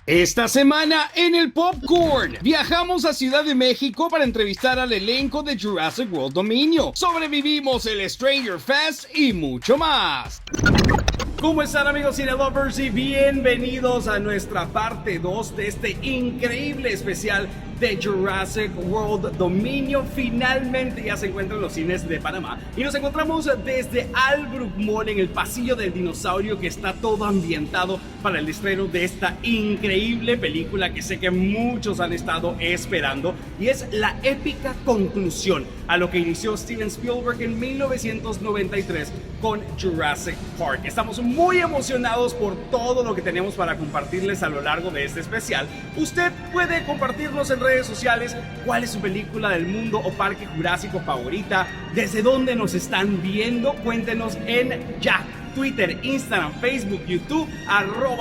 Esta semana en el Popcorn, viajamos a Ciudad de México para entrevistar al elenco de Jurassic World Dominio, sobrevivimos el Stranger Fest y mucho más. ¿Cómo están, amigos Cinelovers? Y bienvenidos a nuestra parte 2 de este increíble especial de Jurassic World Dominio. Finalmente ya se encuentra en los cines de Panamá y nos encontramos desde Albrook Mall en el pasillo del dinosaurio, que está todo ambientado para el estreno de esta increíble película que sé que muchos han estado esperando, y es la épica conclusión a lo que inició Steven Spielberg en 1993 con Jurassic Park. Estamos muy emocionados por todo lo que tenemos para compartirles a lo largo de este especial. Usted puede compartirnos en redes sociales cuál es su película del mundo o parque jurásico favorita, desde dónde nos están viendo. Cuéntenos en Twitter, Instagram, Facebook, YouTube,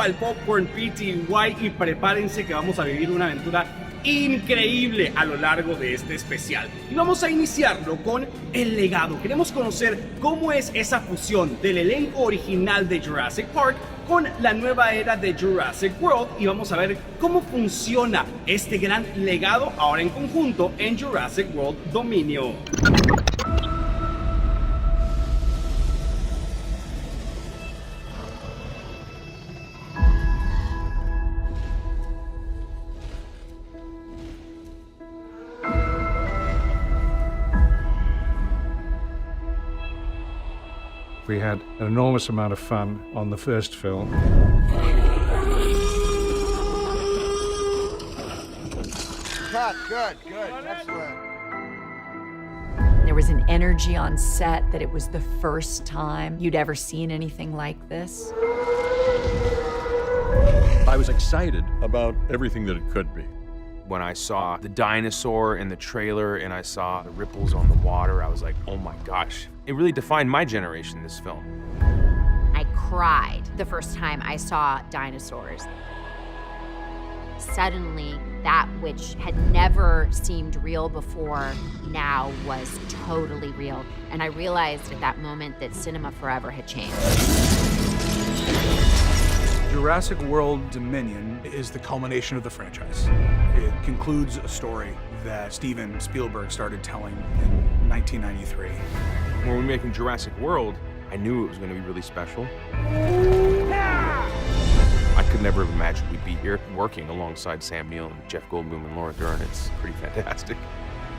@elpopcornpty, y prepárense que vamos a vivir una aventura increíble a lo largo de este especial. Y vamos a iniciarlo con el legado. Queremos conocer cómo es esa fusión del elenco original de Jurassic Park con la nueva era de Jurassic World, y vamos a ver cómo funciona este gran legado ahora en conjunto en Jurassic World Dominio. We had an enormous amount of fun on the first film. Cut, good, excellent. There was an energy on set that it was the first time you'd ever seen anything like this. I was excited about everything that it could be. When I saw the dinosaur in the trailer and I saw the ripples on the water, I was like, oh my gosh. It really defined my generation, this film. I cried the first time I saw dinosaurs. Suddenly, that which had never seemed real before now was totally real. And I realized at that moment that cinema forever had changed. Jurassic World Dominion is the culmination of the franchise. It concludes a story that Steven Spielberg started telling in 1993. When we were making Jurassic World, I knew it was going to be really special. I could never have imagined we'd be here working alongside Sam Neill and Jeff Goldblum and Laura Dern. It's pretty fantastic.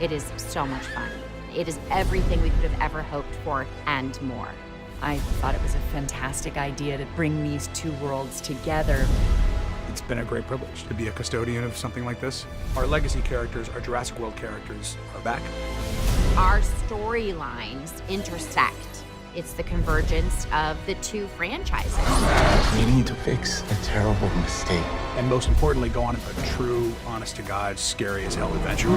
It is so much fun. It is everything we could have ever hoped for and more. I thought it was a fantastic idea to bring these two worlds together. It's been a great privilege to be a custodian of something like this. Our legacy characters, our Jurassic World characters, are back. Our storylines intersect. It's the convergence of the two franchises. We need to fix a terrible mistake. And most importantly, go on a true, honest-to-God, scary-as-hell adventure.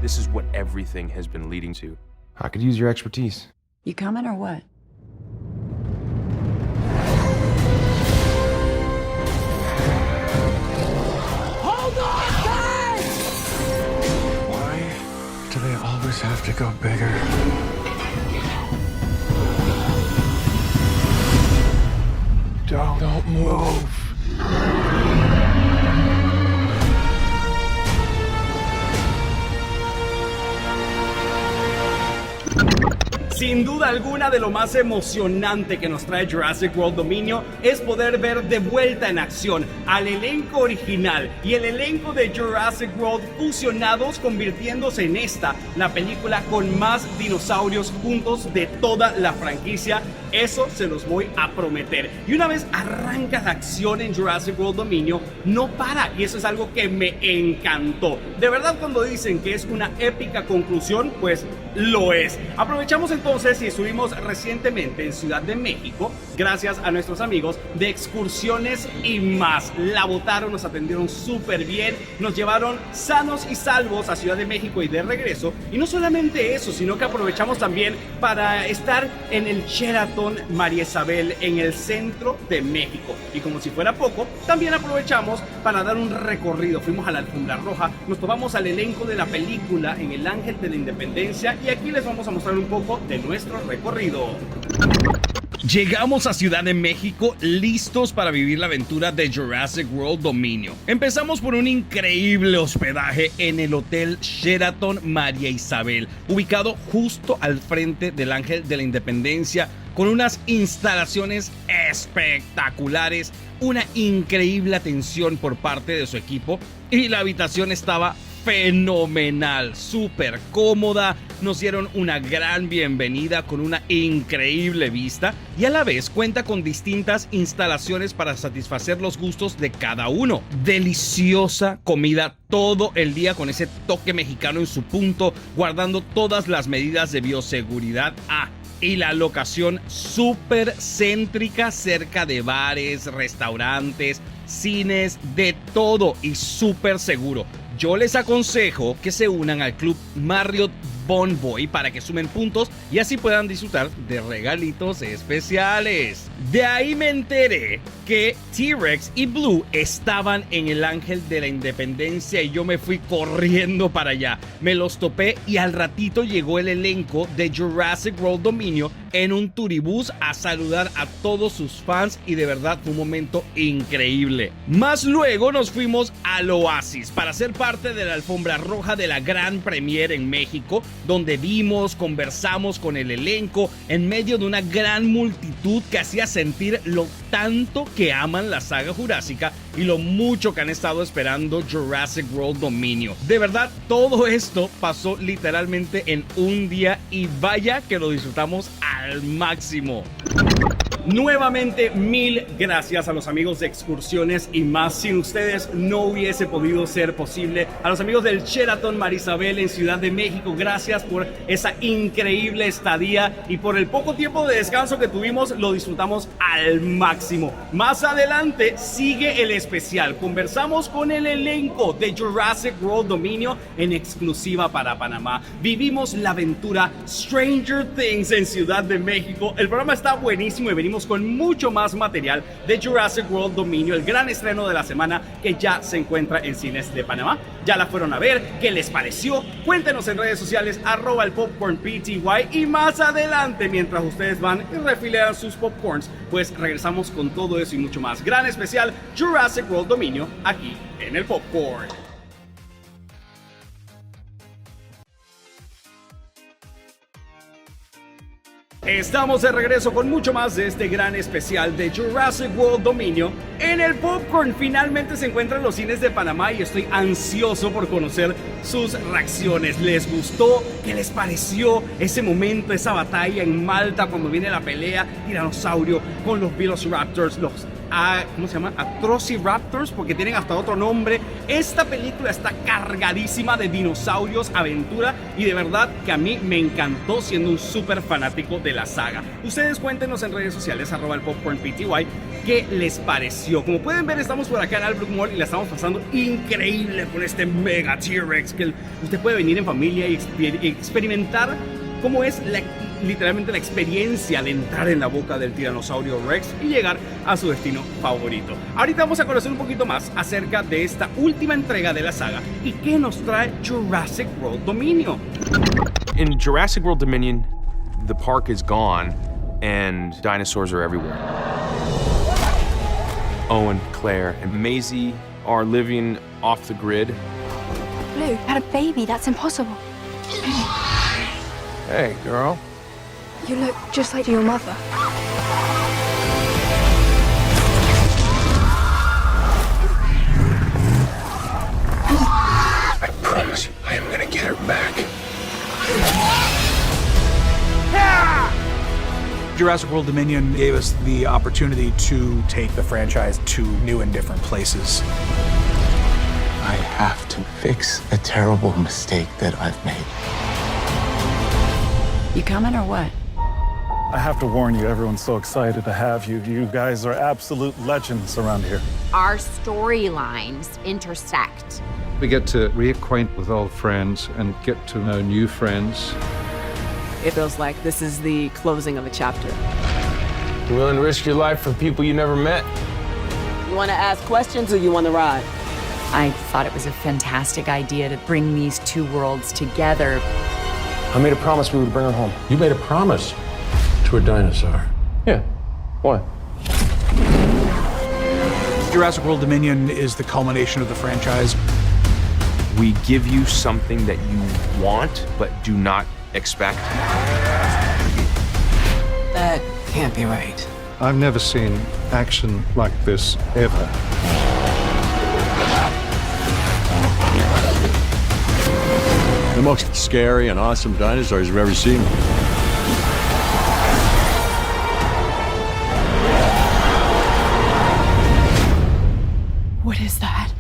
This is what everything has been leading to. I could use your expertise. You coming or what? Hold on, guys! Why do they always have to go bigger? Don't move. Sin duda alguna, de lo más emocionante que nos trae Jurassic World Dominio es poder ver de vuelta en acción al elenco original y el elenco de Jurassic World fusionados, convirtiéndose en esta, la película con más dinosaurios juntos de toda la franquicia. Eso se los voy a prometer. Y una vez arranca la acción en Jurassic World Dominio, no para, y eso es algo que me encantó. De verdad, cuando dicen que es una épica conclusión, pues lo es. Aprovechamos entonces y estuvimos recientemente en Ciudad de México, gracias a nuestros amigos de Excursiones y Más. La botaron, nos atendieron súper bien, nos llevaron sanos y salvos a Ciudad de México y de regreso. Y no solamente eso, sino que aprovechamos también para estar en el Sheraton María Isabel en el centro de México. Y como si fuera poco, también aprovechamos para dar un recorrido. Fuimos a la alfombra roja, nos tomamos al elenco de la película en el Ángel de la Independencia, y aquí les vamos a mostrar un poco de nuestro recorrido. Llegamos a Ciudad de México listos para vivir la aventura de Jurassic World Dominion. Empezamos por un increíble hospedaje en el Hotel Sheraton María Isabel, ubicado justo al frente del Ángel de la Independencia, con unas instalaciones espectaculares, una increíble atención por parte de su equipo y la habitación estaba fenomenal, súper cómoda. Nos dieron una gran bienvenida con una increíble vista y a la vez cuenta con distintas instalaciones para satisfacer los gustos de cada uno. Deliciosa comida todo el día con ese toque mexicano en su punto, guardando todas las medidas de bioseguridad. Y la locación súper céntrica, cerca de bares, restaurantes, cines, de todo y súper seguro. Yo les aconsejo que se unan al club Marriott Bonvoy para que sumen puntos y así puedan disfrutar de regalitos especiales. De ahí me enteré que T-Rex y Blue estaban en el Ángel de la Independencia y yo me fui corriendo para allá. Me los topé y al ratito llegó el elenco de Jurassic World Dominion en un turibús a saludar a todos sus fans y de verdad fue un momento increíble. Más luego nos fuimos al Oasis para ser parte de la alfombra roja de la gran premiere en México, donde conversamos con el elenco en medio de una gran multitud que hacía sentir lo tanto que aman la saga jurásica y lo mucho que han estado esperando Jurassic World Dominion. De verdad, todo esto pasó literalmente en un día y vaya que lo disfrutamos al máximo. Nuevamente, mil gracias a los amigos de Excursiones y Más. Sin ustedes no hubiese podido ser posible. A los amigos del Sheraton María Isabel en Ciudad de México, gracias por esa increíble estadía y por el poco tiempo de descanso que tuvimos, lo disfrutamos al máximo. Más adelante sigue el especial. Conversamos con el elenco de Jurassic World Dominion en exclusiva para Panamá. Vivimos la aventura Stranger Things en Ciudad de México. El programa está buenísimo y venimos con mucho más material de Jurassic World Dominion, el gran estreno de la semana que ya se encuentra en cines de Panamá. ¿Ya la fueron a ver? ¿Qué les pareció? Cuéntenos en redes sociales @elpopcornpty y más adelante, mientras ustedes van y refilean sus popcorns, pues regresamos con todo eso y mucho más. Gran especial Jurassic World Dominion aquí en el Popcorn. Estamos de regreso con mucho más de este gran especial de Jurassic World Dominion en el Popcorn. Finalmente se encuentra en los cines de Panamá y estoy ansioso por conocer sus reacciones. ¿Les gustó? ¿Qué les pareció ese momento, esa batalla en Malta cuando viene la pelea tiranosaurio con los Velociraptors, ¿cómo se llama? Atrociraptors, porque tienen hasta otro nombre? Esta película está cargadísima de dinosaurios, aventura y de verdad que a mí me encantó siendo un súper fanático de la saga. Ustedes cuéntenos en redes sociales @elpopcornpty qué les pareció. Como pueden ver, estamos por acá en Albrook Mall y la estamos pasando increíble con este mega T-Rex que usted puede venir en familia y experimentar cómo es literalmente la experiencia de entrar en la boca del tiranosaurio Rex y llegar a su destino favorito. Ahorita vamos a conocer un poquito más acerca de esta última entrega de la saga y qué nos trae Jurassic World Dominion. In Jurassic World Dominion, the park is gone and dinosaurs are everywhere. Owen, Claire, and Maisie are living off the grid. Blue, had a baby. That's impossible. Hey, girl. You look just like your mother. I promise you, I am gonna get her back. Jurassic World Dominion gave us the opportunity to take the franchise to new and different places. I have to fix a terrible mistake that I've made. You coming or what? I have to warn you, everyone's so excited to have you. You guys are absolute legends around here. Our storylines intersect. We get to reacquaint with old friends and get to know new friends. It feels like this is the closing of a chapter. You willing to risk your life for people you never met? You want to ask questions or you want to ride? I thought it was a fantastic idea to bring these two worlds together. I made a promise we would bring her home. You made a promise to a dinosaur? Yeah. What? Jurassic World Dominion is the culmination of the franchise. We give you something that you want, but do not expect. That can't be right. I've never seen action like this ever. The most scary and awesome dinosaurs you've ever seen. What is that?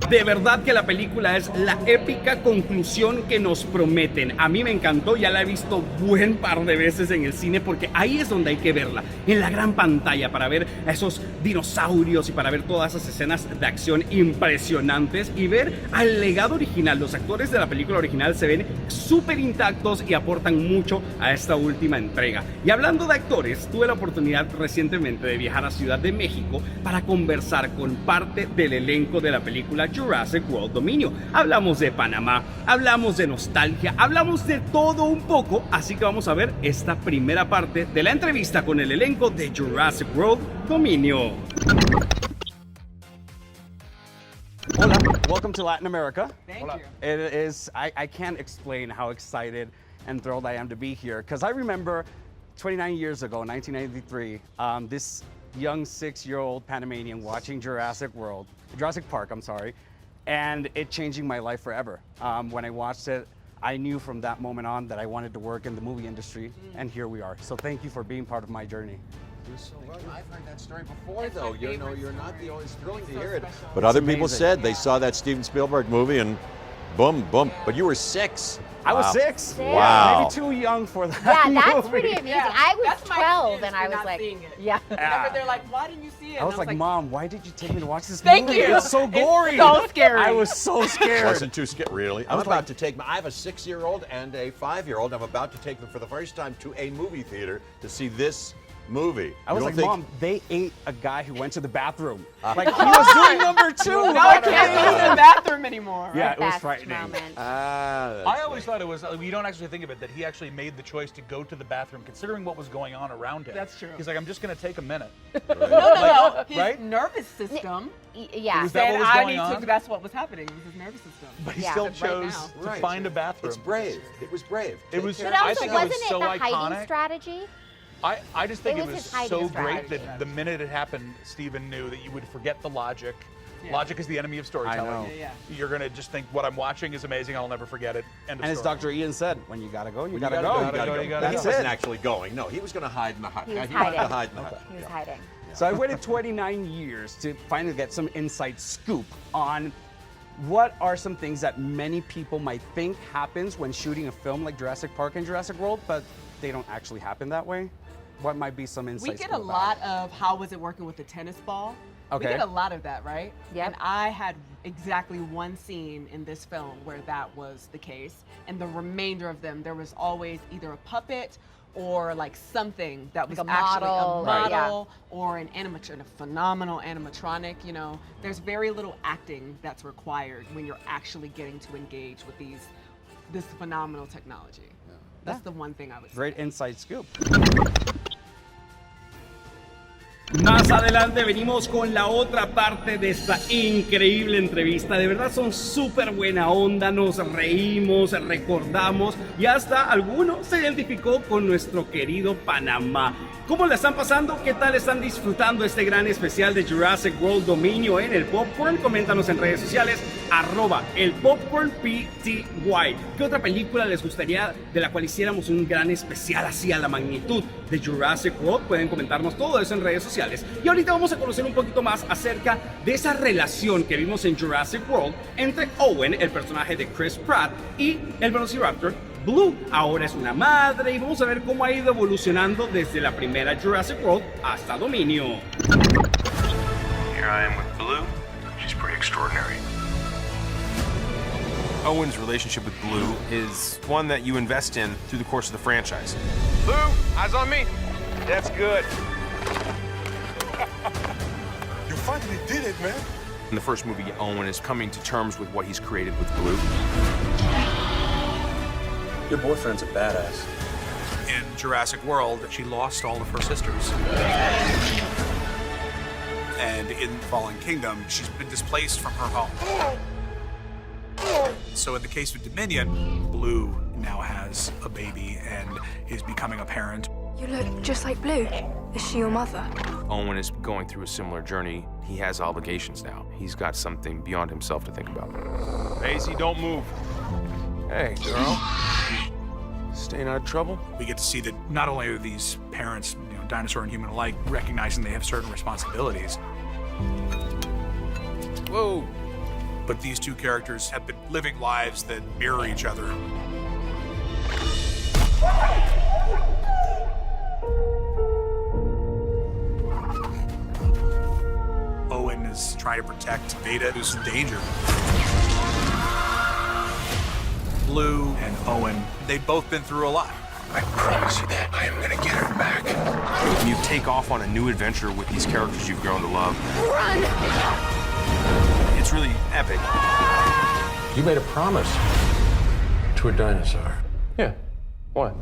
De verdad que la película es la épica conclusión que nos prometen. A mí me encantó, ya la he visto buen par de veces en el cine porque ahí es donde hay que verla, en la gran pantalla, para ver a esos dinosaurios y para ver todas esas escenas de acción impresionantes y ver al legado original. Los actores de la película original se ven súper intactos y aportan mucho a esta última entrega. Y hablando de actores, tuve la oportunidad recientemente de viajar a Ciudad de México para conversar con parte del elenco de la película Jurassic World Dominion. Hablamos de Panamá, hablamos de nostalgia, hablamos de todo un poco, así que vamos a ver esta primera parte de la entrevista con el elenco de Jurassic World Dominion. Hola, welcome to Latin America. Thank you. It is, I can't explain how excited and thrilled I am to be here, because I remember 29 years ago, 1993, this young 6-year-old Panamanian watching Jurassic Park, I'm sorry, and it changing my life forever. When I watched it, I knew from that moment on that I wanted to work in the movie industry, and here we are. So thank you for being part of my journey. You're so welcome. I've heard that story before, though. You know, you're not the only. It's thrilling to hear it. But other people said they saw that Steven Spielberg movie and boom, boom. But you were 6. I was 6. Wow. Maybe too young for that. Yeah, that's movie. pretty amazing. Yeah, I was that's my 12 excuse and I for was not like, seeing it. yeah. Remember, they're like, why didn't you see it? I was like, Mom, why did you take me to watch this Thank movie? you. It's so gory. It's so scary. I was so scared. Wasn't too scared, really. I'm about to take I have a 6-year-old and a 5-year-old. I'm about to take them for the first time to a movie theater to see this movie. I was like, think... Mom, they ate a guy who went to the bathroom. Like, he was doing number 2. No, I can't go to the bathroom anymore. Yeah, it was Best frightening. moment. I always thought it was, you don't actually think of it, that he actually made the choice to go to the bathroom considering what was going on around him. That's true. He's like, I'm just going to take a minute. No. His right? nervous system Yeah. Was that said, what was I going need on? to, that's what was happening. It was his nervous system. But he Yeah. still Right chose now. to find a bathroom. It's brave. It was brave. It was. But I also, think wasn't it was so the iconic. hiding strategy? I just think It it was was his hiding so strategy. great that the minute it happened, Steven knew that you would forget the logic. Yeah. Logic is the enemy of storytelling. I know. Yeah. You're gonna just think what I'm watching is amazing. I'll never forget it. End of And as story. Dr. Ian said, when you gotta go, you When gotta you go. gotta go. you gotta He go. wasn't it. actually going. No, he was going to hide in the hut. He was He wanted to hiding. hide in the hut. He was hiding. So I waited 29 years to finally get some inside scoop on what are some things that many people might think happens when shooting a film like Jurassic Park and Jurassic World, but they don't actually happen that way. What might be some insight We get scoop a about lot it? of how was it working with the tennis ball. Okay. We get a lot of that, right? Yep. And I had exactly one scene in this film where that was the case. And the remainder of them, there was always either a puppet or like something that was Like a actually model, a right. model or an animatronic, a phenomenal animatronic. You know, there's very little acting that's required when you're actually getting to engage with this phenomenal technology. That's the one thing I would say. Great inside scoop. Más adelante venimos con la otra parte de esta increíble entrevista. De verdad son súper buena onda, nos reímos, recordamos y hasta alguno se identificó con nuestro querido Panamá. ¿Cómo la están pasando? ¿Qué tal están disfrutando este gran especial de Jurassic World Dominion en el Popcorn? Coméntanos en redes sociales, @elpopcornpty. ¿Qué otra película les gustaría de la cual hiciéramos un gran especial así a la magnitud de Jurassic World? Pueden comentarnos todo eso en redes sociales. Y ahorita vamos a conocer un poquito más acerca de esa relación que vimos en Jurassic World entre Owen, el personaje de Chris Pratt, y el Velociraptor Blue. Ahora es una madre y vamos a ver cómo ha ido evolucionando desde la primera Jurassic World hasta Dominion. Here I am with Blue. She's pretty extraordinary. Owen's relationship with Blue is one that you invest in through the course of the franchise. Blue, eyes on me. That's good. You finally did it, man. In the first movie, Owen is coming to terms with what he's created with Blue. Your boyfriend's a badass. In Jurassic World, she lost all of her sisters. And in Fallen Kingdom, she's been displaced from her home. So in the case of Dominion, Blue now has a baby and is becoming a parent. You look just like Blue. Is she your mother? Owen is going through a similar journey. He has obligations now. He's got something beyond himself to think about. Maisie, don't move. Hey, girl. Staying out of trouble? We get to see that not only are these parents, dinosaur and human alike, recognizing they have certain responsibilities. Whoa. But these two characters have been living lives that mirror each other. Owen is trying to protect Beta, who's in danger. Blue and Owen, they've both been through a lot. I promise you that I am gonna get her back. You take off on a new adventure with these characters you've grown to love. Run! It's really epic. You made a promise to a dinosaur. Yeah. What?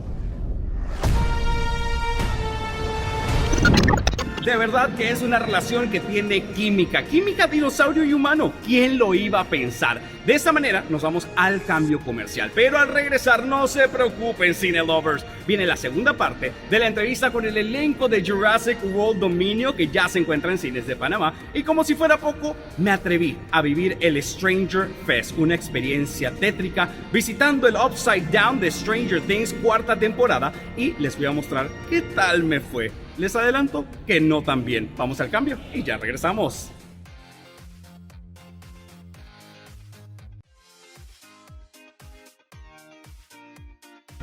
De verdad que es una relación que tiene química. Química dinosaurio y humano. ¿Quién lo iba a pensar? De esta manera nos vamos al cambio comercial. Pero al regresar, no se preocupen, Cinelovers. Viene la segunda parte de la entrevista con el elenco de Jurassic World Dominio, que ya se encuentra en cines de Panamá. Y como si fuera poco, me atreví a vivir el Stranger Fest, una experiencia tétrica, visitando el Upside Down de Stranger Things cuarta temporada. Y les voy a mostrar qué tal me fue. Les adelanto que no tan bien. Vamos al cambio y ya regresamos.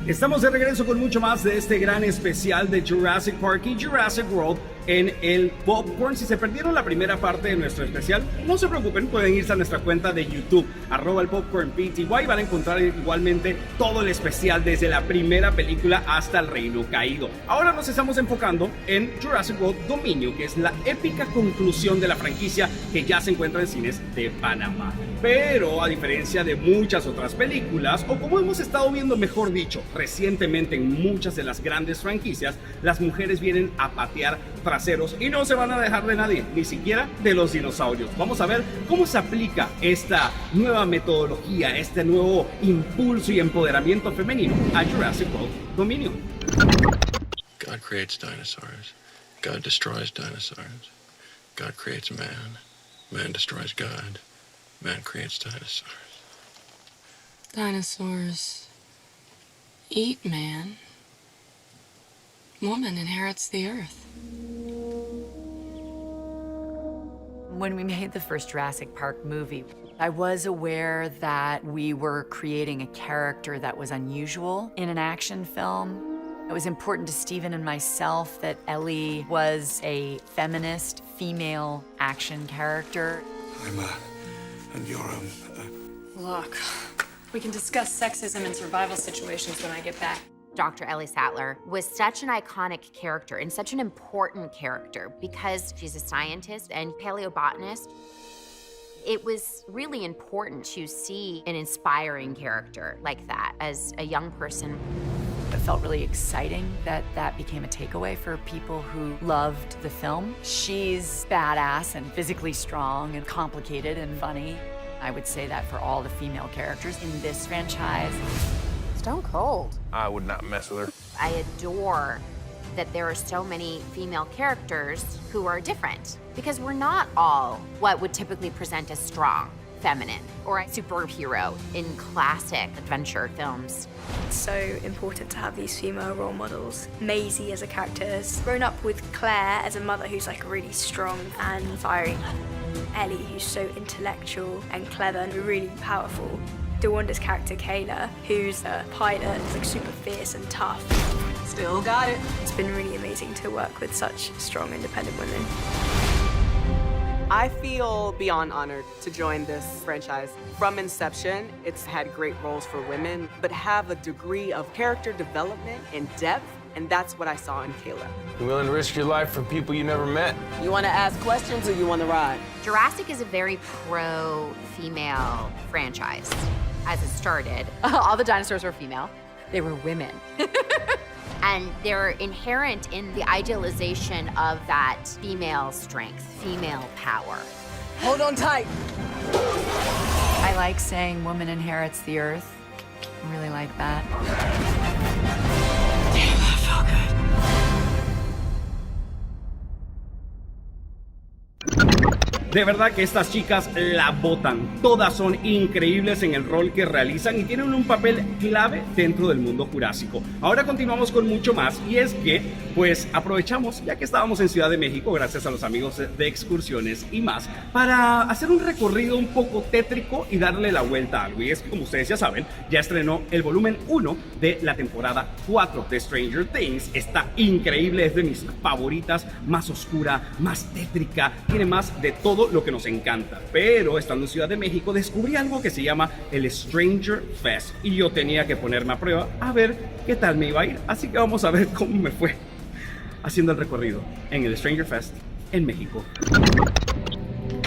Estamos de regreso con mucho más de este gran especial de Jurassic Park y Jurassic World en el Popcorn. Si se perdieron la primera parte de nuestro especial, no se preocupen, pueden irse a nuestra cuenta de YouTube, @elpopcornpty, van a encontrar igualmente todo el especial desde la primera película hasta el Reino Caído. Ahora nos estamos enfocando en Jurassic World Dominio, que es la épica conclusión de la franquicia que ya se encuentra en cines de Panamá. Pero a diferencia de muchas otras películas, o como hemos estado viendo, mejor dicho, recientemente en muchas de las grandes franquicias, las mujeres vienen a patear traseros y no se van a dejar de nadie, ni siquiera de los dinosaurios. Vamos a ver cómo se aplica esta nueva metodología, este nuevo impulso y empoderamiento femenino a Jurassic World Dominion. God creates dinosaurs. God destroys dinosaurs. God creates man. Man destroys God. Man creates dinosaurs. Dinosaurs eat man. Woman inherits the earth. When we made the first Jurassic Park movie, I was aware that we were creating a character that was unusual in an action film. It was important to Steven and myself that Ellie was a feminist, female action character. And you're Look, we can discuss sexism and survival situations when I get back. Dr. Ellie Sattler was such an iconic character and such an important character because she's a scientist and paleobotanist. It was really important to see an inspiring character like that as a young person. It felt really exciting that that became a takeaway for people who loved the film. She's badass and physically strong and complicated and funny. I would say that for all the female characters in this franchise. Stone cold. I would not mess with her. I adore that there are so many female characters who are different because we're not all what would typically present as strong, feminine, or a superhero in classic adventure films. It's so important to have these female role models. Maisie as a character has grown up with Claire as a mother who's like really strong and fiery. Ellie, who's so intellectual and clever and really powerful. Dewanda's character, Kayla, who's a pilot, is like super fierce and tough. Still got it. It's been really amazing to work with such strong, independent women. I feel beyond honored to join this franchise. From inception, it's had great roles for women, but have a degree of character development and depth, and that's what I saw in Kayla. You willing to risk your life for people you never met? You want to ask questions or you want to ride? Jurassic is a very pro-female franchise. As it started, all the dinosaurs were female. they were women. And they're inherent in the idealization of that female strength, female power. Hold on tight. I like saying woman inherits the earth. I really like that. Damn, that felt good. De verdad que estas chicas la botan. Todas son increíbles en el rol que realizan y tienen un papel clave dentro del mundo jurásico. Ahora continuamos con mucho más, y es que pues aprovechamos, ya que estábamos en Ciudad de México, gracias a los amigos de Excursiones y más, para hacer un recorrido un poco tétrico y darle la vuelta a algo. Y es que, como ustedes ya saben, ya estrenó el volumen 1 de la temporada 4 de Stranger Things. Está increíble, es de mis favoritas, más oscura, más tétrica, tiene más de todo lo que nos encanta. Pero estando en Ciudad de México descubrí algo que se llama el Stranger Fest y yo tenía que ponerme a prueba a ver qué tal me iba a ir. Así que vamos a ver cómo me fue haciendo el recorrido en el Stranger Fest en México.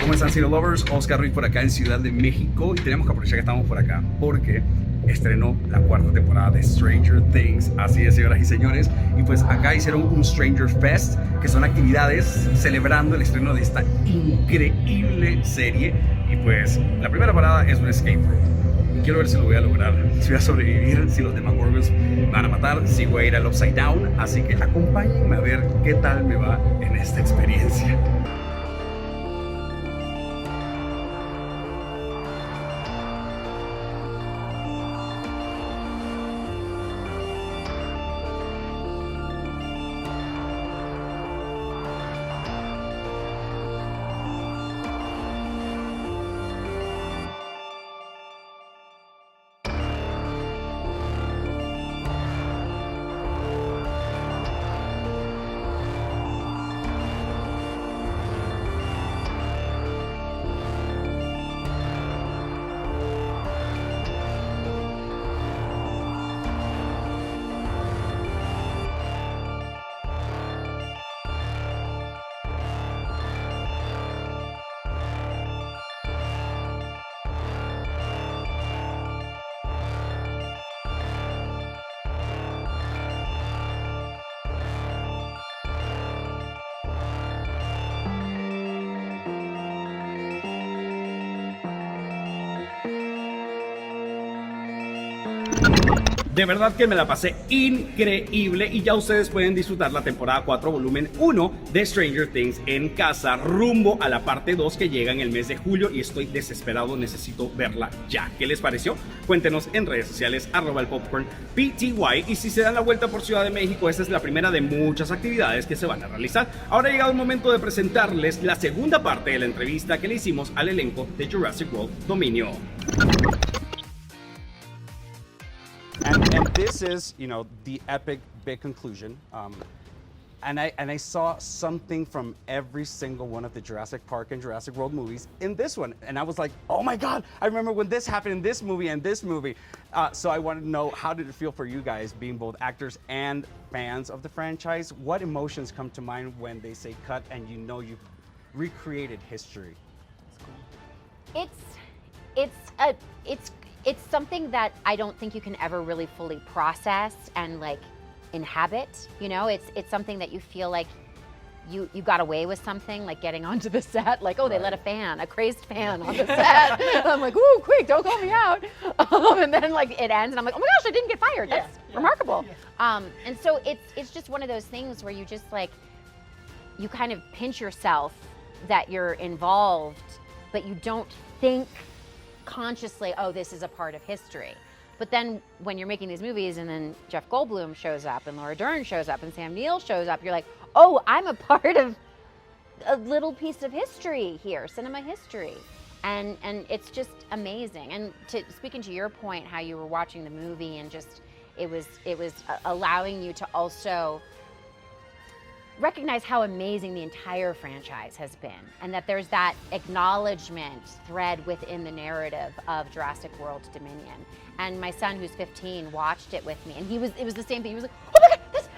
¿Cómo están, Cinelovers? Oscar Ruiz por acá en Ciudad de México, y tenemos que aprovechar que estamos por acá porque estrenó la 4ª temporada de Stranger Things. Así es, señoras y señores, y pues acá hicieron un Stranger Fest, que son actividades celebrando el estreno de esta increíble serie. Y pues la primera parada es un escape room, y quiero ver si lo voy a lograr, si voy a sobrevivir, si los Demogorgons van a matar, si voy a ir al Upside Down. Así que acompáñenme a ver qué tal me va en esta experiencia. De verdad que me la pasé increíble, y ya ustedes pueden disfrutar la temporada 4 volumen 1 de Stranger Things en casa, rumbo a la parte 2 que llega en el mes de julio, y estoy desesperado, necesito verla ya. ¿Qué les pareció? Cuéntenos en redes sociales, @elpopcornpty, y si se dan la vuelta por Ciudad de México, esta es la primera de muchas actividades que se van a realizar. Ahora ha llegado el momento de presentarles la segunda parte de la entrevista que le hicimos al elenco de Jurassic World Dominio. And this is, you know, the epic big conclusion. And I saw something from every single one of the Jurassic Park and Jurassic World movies in this one. And I was like, oh my God, I remember when this happened in this movie and this movie. So I wanted to know, how did it feel for you guys, being both actors and fans of the franchise? What emotions come to mind when they say cut and you know you've recreated history? It's something that I don't think you can ever really fully process and like inhabit. You know, it's something that you feel like you got away with something, like getting onto the set, like, oh, they let a crazed fan on the set. I'm like, ooh, quick, don't call me out. And then like it ends and I'm like, oh my gosh, I didn't get fired. That's remarkable. And so it's just one of those things where you just like, you kind of pinch yourself that you're involved, but you don't think consciously, oh, this is a part of history. But then when you're making these movies and then Jeff Goldblum shows up and Laura Dern shows up and Sam Neill shows up, you're like, oh, I'm a part of a little piece of history here, cinema history. And it's just amazing. And speaking to your point, how you were watching the movie and just, it was allowing you to also recognize how amazing the entire franchise has been, and that there's that acknowledgement thread within the narrative of Jurassic World Dominion. And my son, who's 15, watched it with me, and it was the same thing. He was like, oh my God, this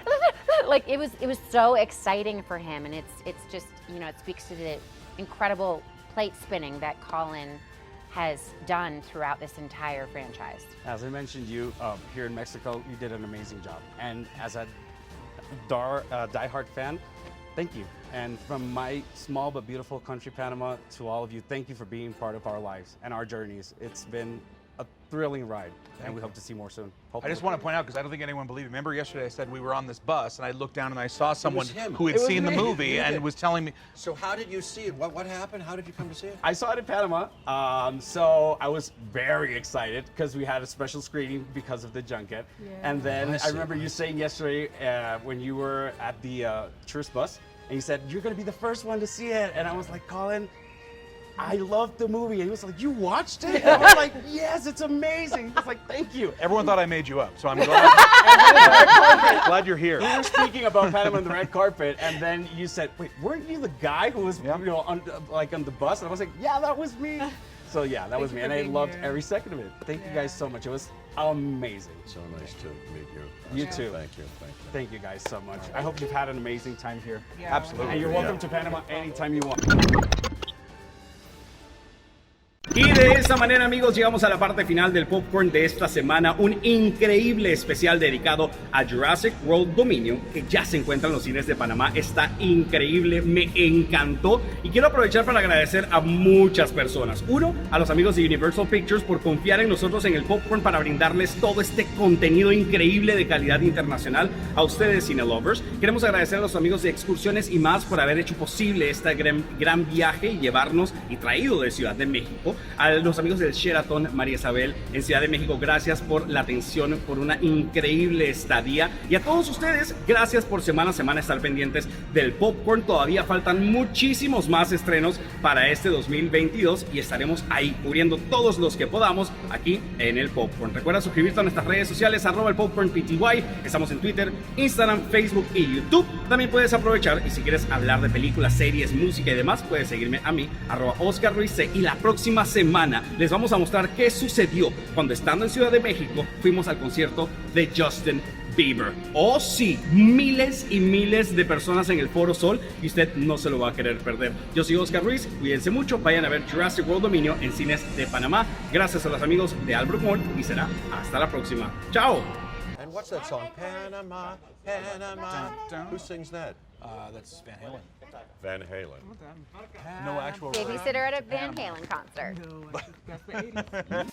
like it was so exciting for him, and it's just, you know, it speaks to the incredible plate spinning that Colin has done throughout this entire franchise. As I mentioned, you here in Mexico, you did an amazing job. And as a diehard fan, thank you. And from my small but beautiful country, Panama, to all of you, thank you for being part of our lives and our journeys. It's been a thrilling ride, and we hope to see more soon. I just want to point out, because I don't think anyone believed me. Remember yesterday I said we were on this bus, and I looked down and I saw someone who had seen the movie and was telling me. So how did you see it? What happened? How did you come to see it? I saw it in Panama, so I was very excited because we had a special screening because of the junket. Yeah. And then I remember you saying yesterday when you were at the tourist bus, and you said, you're going to be the first one to see it. And I was like, Colin, I loved the movie. And he was like, you watched it? And I was like, yes, it's amazing. He was like, thank you. Everyone thought I made you up, so I'm glad. Glad you're here. We were speaking about Panama on the red carpet, and then you said, wait, weren't you the guy who was on the bus? And I was like, yeah, that was me. So yeah, that was me, and I loved every second of it. Thank you guys so much. It was amazing. So nice to meet you. You too. Thank you. Thank you guys so much. I hope you've had an amazing time here. Yeah, absolutely. And you're welcome to Panama anytime you want. Y de esta manera, amigos, llegamos a la parte final del Popcorn de esta semana. Un increíble especial dedicado a Jurassic World Dominion, que ya se encuentra en los cines de Panamá. Está increíble, me encantó. Y quiero aprovechar para agradecer a muchas personas. Uno, a los amigos de Universal Pictures por confiar en nosotros en el Popcorn para brindarles todo este contenido increíble de calidad internacional. A ustedes, Cinelovers. Queremos agradecer a los amigos de Excursiones y más por haber hecho posible este gran viaje y llevarnos y traído de Ciudad de México. A los amigos del Sheraton María Isabel en Ciudad de México, gracias por la atención, por una increíble estadía. Y a todos ustedes, gracias por semana a semana estar pendientes del Popcorn. Todavía faltan muchísimos más estrenos para este 2022 y estaremos ahí cubriendo todos los que podamos aquí en el Popcorn. Recuerda suscribirte a nuestras redes sociales, @elpopcornpty. Estamos en Twitter, Instagram, Facebook y YouTube. También puedes aprovechar y si quieres hablar de películas, series, música y demás, puedes seguirme a mí, @OscarRuizC. Y la próxima semana les vamos a mostrar qué sucedió cuando, estando en Ciudad de México, fuimos al concierto de Justin Bieber. Oh sí, miles y miles de personas en el Foro Sol y usted no se lo va a querer perder. Yo soy Oscar Ruiz, cuídense mucho, vayan a ver Jurassic World Dominion en cines de Panamá. Gracias a los amigos de Albrook Mall y será hasta la próxima. ¡Chao! And what's that song? Panama, Panama. Who sings that? That's Van Halen. Van Halen. No actual. Babysitter at a Van Halen concert. No, that's the 80s.